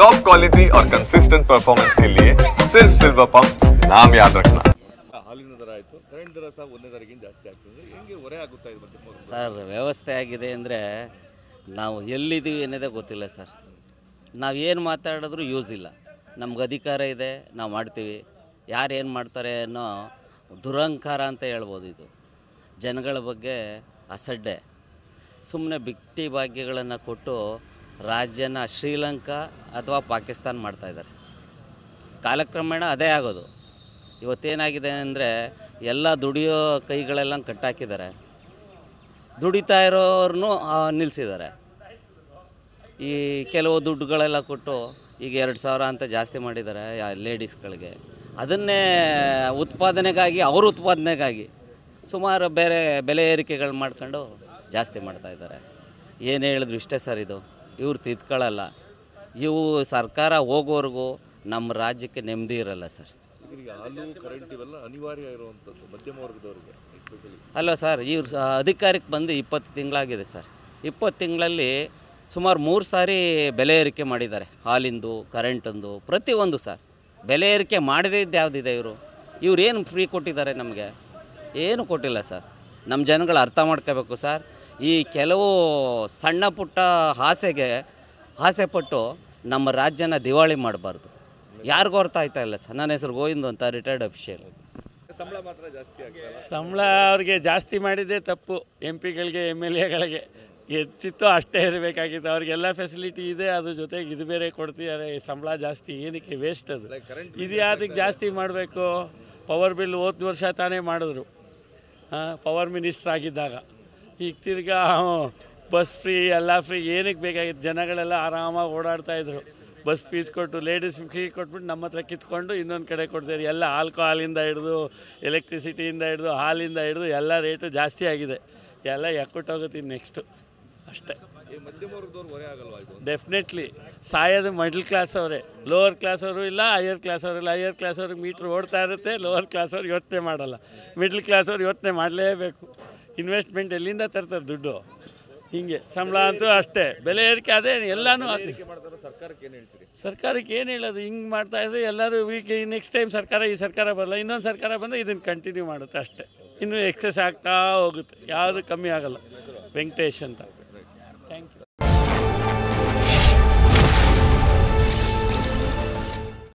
Top quality और consistent performance के लिए सिर्फ सिल्वर पंप नाम याद रखना। ಹಾಲಿನ ದರ ಆಯಿತು, ಕರೆಂಟ್ ದರ ಸಹ ಒಂದೇ ದರಕ್ಕಿಂತ ಜಾಸ್ತಿ ಆಗ್ತದೆ. ಹೆಂಗೆ ಹೊರೆ ಆಗುತ್ತಾ ಇದೆ ಮತ್ತೆ? ಸರ್ ವ್ಯವಸ್ಥೆ ಆಗಿದೆ ಅಂದರೆ ನಾವು ಎಲ್ಲಿದ್ದೀವಿ ಅನ್ನೋದೇ ಗೊತ್ತಿಲ್ಲ ಸರ್. ನಾವು ಏನು ಮಾತಾಡಿದ್ರೂ ಯೂಸ್ ಇಲ್ಲ. ನಮ್ಗೆ ಅಧಿಕಾರ ಇದೆ, ನಾವು ಮಾಡ್ತೀವಿ. ಯಾರು ಏನು ಮಾಡ್ತಾರೆ ಅನ್ನೋ ದುರಹಂಕಾರ ಅಂತ ಹೇಳ್ಬೋದು. ಇದು ಜನಗಳ ಬಗ್ಗೆ ಅಸಡ್ಡೆ. ಸುಮ್ಮನೆ ಬಿಟ್ಟಿ ಭಾಗ್ಯಗಳನ್ನು ಕೊಟ್ಟು ರಾಜ್ಯನ ಶ್ರೀಲಂಕಾ ಅಥವಾ ಪಾಕಿಸ್ತಾನ ಮಾಡ್ತಾಯಿದ್ದಾರೆ. ಕಾಲಕ್ರಮೇಣ ಅದೇ ಆಗೋದು. ಇವತ್ತೇನಾಗಿದೆ ಅಂದರೆ ಎಲ್ಲ ದುಡಿಯೋ ಕೈಗಳೆಲ್ಲ ಕಟ್ಟಾಕಿದ್ದಾರೆ, ದುಡಿತಾ ಇರೋರನ್ನೂ ನಿಲ್ಲಿಸಿದ್ದಾರೆ. ಈ ಕೆಲವು ದುಡ್ಡುಗಳೆಲ್ಲ ಕೊಟ್ಟು ಈಗ 2,000 ಅಂತ ಜಾಸ್ತಿ ಮಾಡಿದ್ದಾರೆ ಲೇಡೀಸ್ಗಳಿಗೆ. ಅದನ್ನೇ ಉತ್ಪಾದನೆಗಾಗಿ, ಅವ್ರ ಉತ್ಪಾದನೆಗಾಗಿ ಸುಮಾರು ಬೇರೆ ಬೆಲೆ ಏರಿಕೆಗಳು ಮಾಡ್ಕೊಂಡು ಜಾಸ್ತಿ ಮಾಡ್ತಾಯಿದ್ದಾರೆ. ಏನು ಹೇಳಿದ್ರು ಇಷ್ಟೇ ಸರ್. ಇದು ಇವ್ರು ತಿದ್ಕೊಳ್ಳಲ್ಲ. ಇವು ಸರ್ಕಾರ ಹೋಗೋವರೆಗೂ ನಮ್ಮ ರಾಜ್ಯಕ್ಕೆ ನೆಮ್ಮದಿ ಇರಲ್ಲ ಸರ್. ಈಗ ಹಾಲು ಕರೆಂಟ್ ಇವೆಲ್ಲ ಅನಿವಾರ್ಯ ಇರುವಂಥದ್ದು ಮಧ್ಯಮ ವರ್ಗದವರಿಗೆ. ಅಲ್ಲ ಸರ್, ಇವ್ರು ಅಧಿಕಾರಕ್ಕೆ ಬಂದು 20 ತಿಂಗಳಾಗಿದೆ ಸರ್. 20 ತಿಂಗಳಲ್ಲಿ ಸುಮಾರು 3 ಸಾರಿ ಬೆಲೆ ಏರಿಕೆ ಮಾಡಿದ್ದಾರೆ. ಹಾಲಿಂದು, ಕರೆಂಟಂದು, ಪ್ರತಿಯೊಂದು ಸರ್. ಬೆಲೆ ಏರಿಕೆ ಮಾಡದೇ ಇದ್ದು ಯಾವುದಿದೆ? ಇವ್ರು ಏನು ಫ್ರೀ ಕೊಟ್ಟಿದ್ದಾರೆ ನಮಗೆ? ಏನು ಕೊಟ್ಟಿಲ್ಲ ಸರ್. ನಮ್ಮ ಜನಗಳು ಅರ್ಥ ಮಾಡ್ಕೋಬೇಕು ಸರ್. ಈ ಕೆಲವು ಸಣ್ಣ ಪುಟ್ಟ ಆಸೆ ಪಟ್ಟು ನಮ್ಮ ರಾಜ್ಯನ ದಿವಾಳಿ ಮಾಡಬಾರ್ದು. ಯಾರಿಗೂ ಅರ್ಥ ಆಯ್ತಾ ಇಲ್ಲ ಸರ್. ನನ್ನ ಹೆಸರು ಗೋವಿಂದ್ ಅಂತ, ರಿಟೈರ್ಡ್ ಅಫಿಷಿಯಲ್. ಸಂಬಳ ಮಾತ್ರ ಜಾಸ್ತಿ ಆಗ್ತದೆ. ಸಂಬಳ ಅವ್ರಿಗೆ ಜಾಸ್ತಿ ಮಾಡಿದ್ದೇ ತಪ್ಪು. MP ಗಳಿಗೆ MLAಗಳಿಗೆ ಎಷ್ಟಿತ್ತೋ ಅಷ್ಟೇ ಇರಬೇಕಾಗಿತ್ತು. ಅವ್ರಿಗೆಲ್ಲ ಫೆಸಿಲಿಟಿ ಇದೆ, ಅದ್ರ ಜೊತೆಗೆ ಇದು ಬೇರೆ ಕೊಡ್ತಿದ್ದಾರೆ. ಸಂಬಳ ಜಾಸ್ತಿ ಏನಕ್ಕೆ? ವೇಸ್ಟ್ ಅದು. ಇದು ಯಾವ್ದಕ್ಕೆ ಜಾಸ್ತಿ ಮಾಡಬೇಕು? ಪವರ್ ಬಿಲ್ ಹೋದ ವರ್ಷ ತಾನೇ ಮಾಡಿದ್ರು, ಪವರ್ ಮಿನಿಸ್ಟ್ರ್ ಆಗಿದ್ದಾಗ. ಈಗ ತಿರ್ಗಾ ಬಸ್ ಫ್ರೀ, ಎಲ್ಲ ಫ್ರೀ. ಏನಕ್ಕೆ ಬೇಕಾಗಿತ್ತು? ಜನಗಳೆಲ್ಲ ಆರಾಮಾಗಿ ಓಡಾಡ್ತಾಯಿದ್ರು. ಬಸ್ ಫೀಸ್ ಕೊಟ್ಟು, ಲೇಡೀಸ್ ಫ್ರೀ ಕೊಟ್ಬಿಟ್ಟು ನಮ್ಮ ಹತ್ರ ಕಿತ್ಕೊಂಡು ಇನ್ನೊಂದು ಕಡೆ ಕೊಡ್ತಾರೆ. ಎಲ್ಲ ಆಲ್ಕೋಹಾಲಿಂದ ಹಿಡಿದು, ಎಲೆಕ್ಟ್ರಿಸಿಟಿಯಿಂದ ಹಿಡಿದು, ಹಾಲಿಂದ ಹಿಡಿದು ಎಲ್ಲ ರೇಟು ಜಾಸ್ತಿ ಆಗಿದೆ. ಎಲ್ಲ ಎಕ್ಕುಟ್ಟೋಗುತ್ತೆ ನೆಕ್ಸ್ಟು ಅಷ್ಟೇ. ಮಧ್ಯಮ ವರ್ಗದವ್ರು ಹೊರೆ ಆಗಲ್ವಾ ಇದು? ಡೆಫಿನೆಟ್ಲಿ ಸಾಯೋದು ಮಿಡ್ಲ್ ಕ್ಲಾಸ್ ಅವರೇ. ಲೋವರ್ ಕ್ಲಾಸ್ ಅವರು ಇಲ್ಲ, ಹೈಯರ್ ಕ್ಲಾಸ್ ಅವರು ಇಲ್ಲ. ಹೈಯರ್ ಕ್ಲಾಸ್ ಅವ್ರಿಗೆ ಮೀಟ್ರ್ ಓಡ್ತಾ ಇರುತ್ತೆ, ಲೋವರ್ ಕ್ಲಾಸ್ ಅವ್ರು ಯೋಚನೆ ಮಾಡಲ್ಲ. ಮಿಡ್ಲ್ ಕ್ಲಾಸ್ ಅವ್ರು ಯೋಚನೆ ಮಾಡಲೇಬೇಕು. ಇನ್ವೆಸ್ಟ್ಮೆಂಟ್ ಎಲ್ಲಿಂದ ತರ್ತಾರೆ ದುಡ್ಡು? ಹಿಂಗೆ ಸಂಬಳ ಅಂತೂ ಅಷ್ಟೇ. ಬೆಲೆ ಏರಿಕೆ ಅದೇ ಎಲ್ಲನೂ. ಸರ್ಕಾರಕ್ಕೆ ಏನು ಹೇಳ್ತೀರಿ? ಸರ್ಕಾರಕ್ಕೆ ಏನು ಹೇಳೋದು? ಹಿಂಗೆ ಮಾಡ್ತಾಯಿದ್ರೆ ಎಲ್ಲರೂ ಈಗ ನೆಕ್ಸ್ಟ್ ಟೈಮ್ ಈ ಸರ್ಕಾರ ಬರಲ್ಲ, ಇನ್ನೊಂದು ಸರ್ಕಾರ ಬಂದರೆ ಇದನ್ನು ಕಂಟಿನ್ಯೂ ಮಾಡುತ್ತೆ ಅಷ್ಟೇ. ಇನ್ನೂ ಎಕ್ಸೆಸ್ ಆಗ್ತಾ ಹೋಗುತ್ತೆ, ಯಾವುದು ಕಮ್ಮಿ ಆಗಲ್ಲ. ವೆಂಕಟೇಶ್ ಅಂತ.